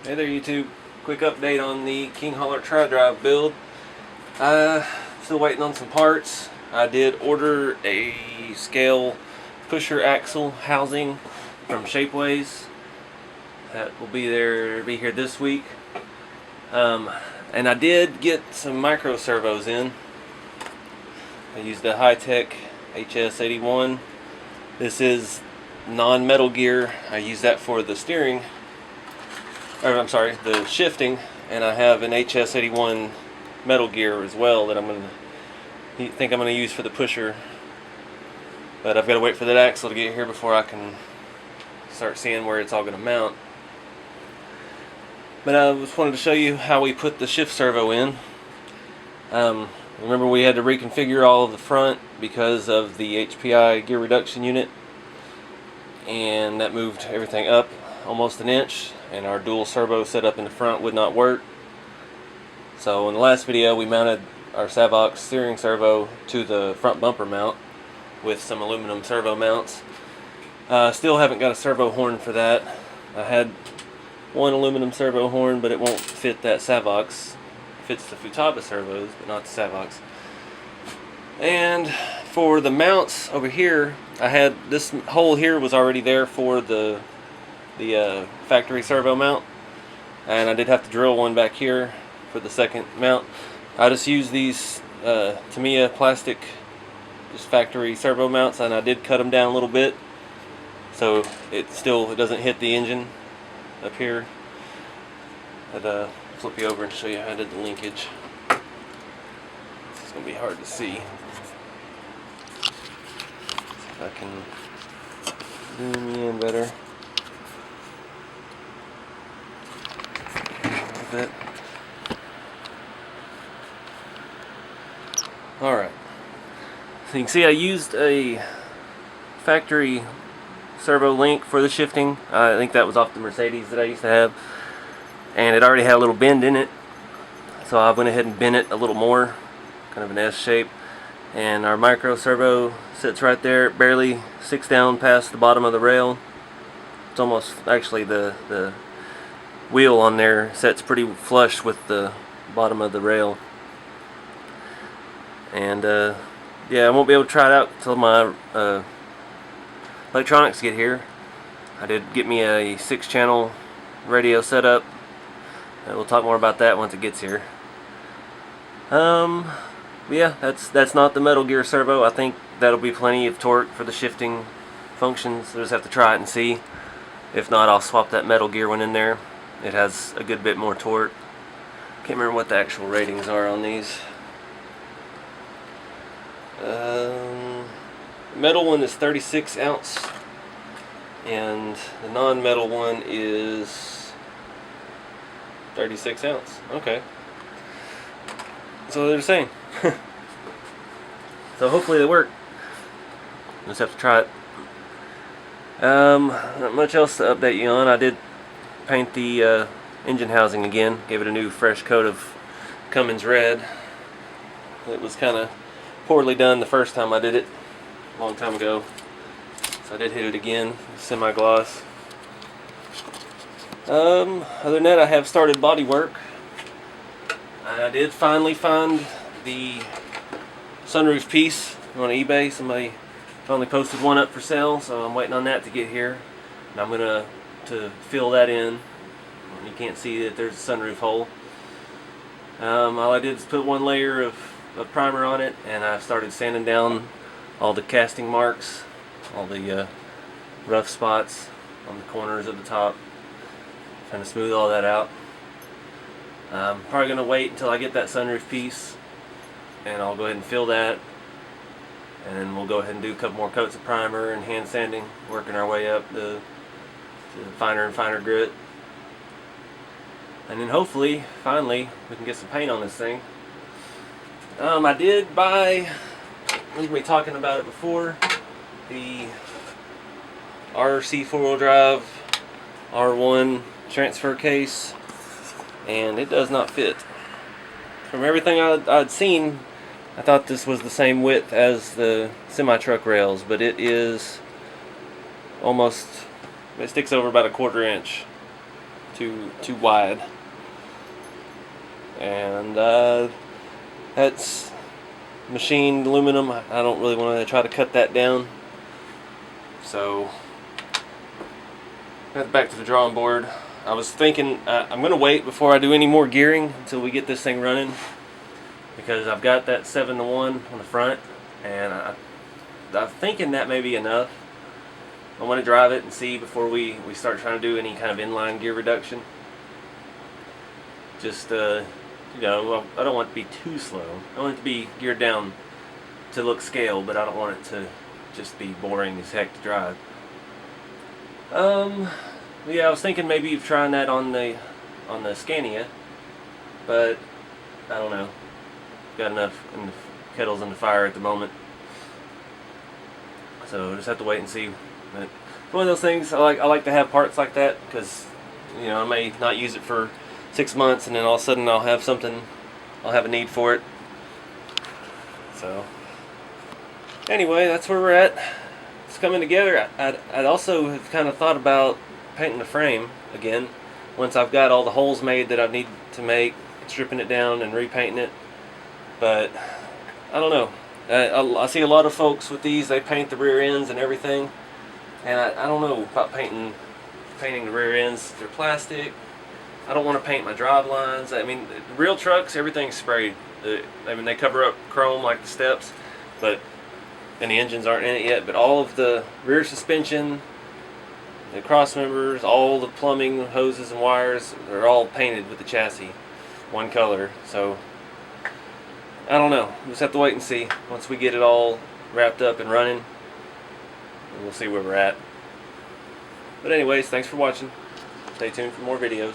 Hey there YouTube, quick update on the King Holler Tri-Drive build. Still waiting on some parts. I did order a scale pusher axle housing from Shapeways. That will be here this week. And I did get some micro servos in. I used a high-tech HS81. This is non-metal gear. I use that for the steering. The shifting, and I have an HS81 metal gear as well that I'm gonna use for the pusher. But I've got to wait for that axle to get here before I can start seeing where it's all gonna mount. But I just wanted to show you how we put the shift servo in. Remember, we had to reconfigure all of the front because of the HPI gear reduction unit, and that moved everything up almost an inch, and our dual servo setup in the front would not work. So in the last video we mounted our Savox steering servo to the front bumper mount with some aluminum servo mounts. Still haven't got a servo horn for that. I had one aluminum servo horn, but it won't fit that Savox. It fits the Futaba servos, but not the Savox. And for the mounts over here, I had this hole here was already there for the factory servo mount, and I did have to drill one back here for the second mount. I just used these Tamiya plastic, just factory servo mounts, and I did cut them down a little bit so it doesn't hit the engine up here. I'd flip you over and show you how I did the linkage. It's gonna be hard to see. See if I can zoom in better. Bit. Alright, so you can see I used a factory servo link for the shifting. I think that was off the Mercedes that I used to have, and it already had a little bend in it, so I went ahead and bent it a little more, kind of an S shape. And our micro servo sits right there. It barely sticks down past the bottom of the rail. It's almost, actually the wheel on there sets pretty flush with the bottom of the rail. And yeah, I won't be able to try it out until my electronics get here. I did get me a 6-channel radio setup. We'll talk more about that once it gets here. Yeah, that's not the metal gear servo. I think that'll be plenty of torque for the shifting functions. I'll just have to try it and see. If not, I'll swap that metal gear one in there. It has a good bit more torque. Can't remember what the actual ratings are on these. The metal one is 36 ounce, and the non-metal one is 36 ounce. Okay. So they're the same. So hopefully they work. Just have to try it. Not much else to update you on. I did paint the engine housing again. Gave it a new fresh coat of Cummins red. It was kind of poorly done the first time I did it a long time ago, so I did hit it again, semi-gloss. Other than that, I have started Bodywork. I did finally find the sunroof piece on eBay. Somebody finally posted one up for sale, so I'm waiting on that to get here, and I'm gonna fill that in. You can't see that there's a sunroof hole. All I did is put one layer of primer on it, and I've started sanding down all the casting marks, all the rough spots on the corners of the top, trying to smooth all that out. I'm probably going to wait until I get that sunroof piece, and I'll go ahead and fill that, and then we'll go ahead and do a couple more coats of primer and hand sanding, working our way up to finer and finer grit. And then hopefully, finally, we can get some paint on this thing. I did buy, we've been talking about it before, the RC 4-wheel drive R1 transfer case, and it does not fit. From everything I'd seen, I thought this was the same width as the semi-truck rails, but it is almost, it sticks over about a 1/4 inch too wide. And that's machined aluminum. I don't really want to try to cut that down. So back to the drawing board. I was thinking I'm going to wait before I do any more gearing until we get this thing running, because I've got that 7-to-1 on the front, and I'm thinking that may be enough. I want to drive it and see before we start trying to do any kind of inline gear reduction. Just you know, I don't want it to be too slow. I want it to be geared down to look scale, but I don't want it to just be boring as heck to drive. Yeah, I was thinking maybe of trying that on the Scania, but I don't know. Got enough kettles in the fire at the moment, so just have to wait and see. But it's one of those things. I like to have parts like that, because you know, I may not use it for 6 months, and then all of a sudden I'll have a need for it. So anyway, that's where we're at. It's coming together. I'd also have kind of thought about painting the frame again once I've got all the holes made that I need to make, stripping it down and repainting it. But I don't know. I see a lot of folks with these. They paint the rear ends and everything, and I don't know about painting the rear ends. They're plastic. I don't want to paint my drive lines. I mean, real trucks, everything's sprayed. I mean, they cover up chrome like the steps, and the engines aren't in it yet. But all of the rear suspension, the cross members, all the plumbing, hoses and wires, they're all painted with the chassis, one color. So I don't know. We'll just have to wait and see. Once we get it all wrapped up and running, we'll see where we're at. But anyways, thanks for watching. Stay tuned for more videos.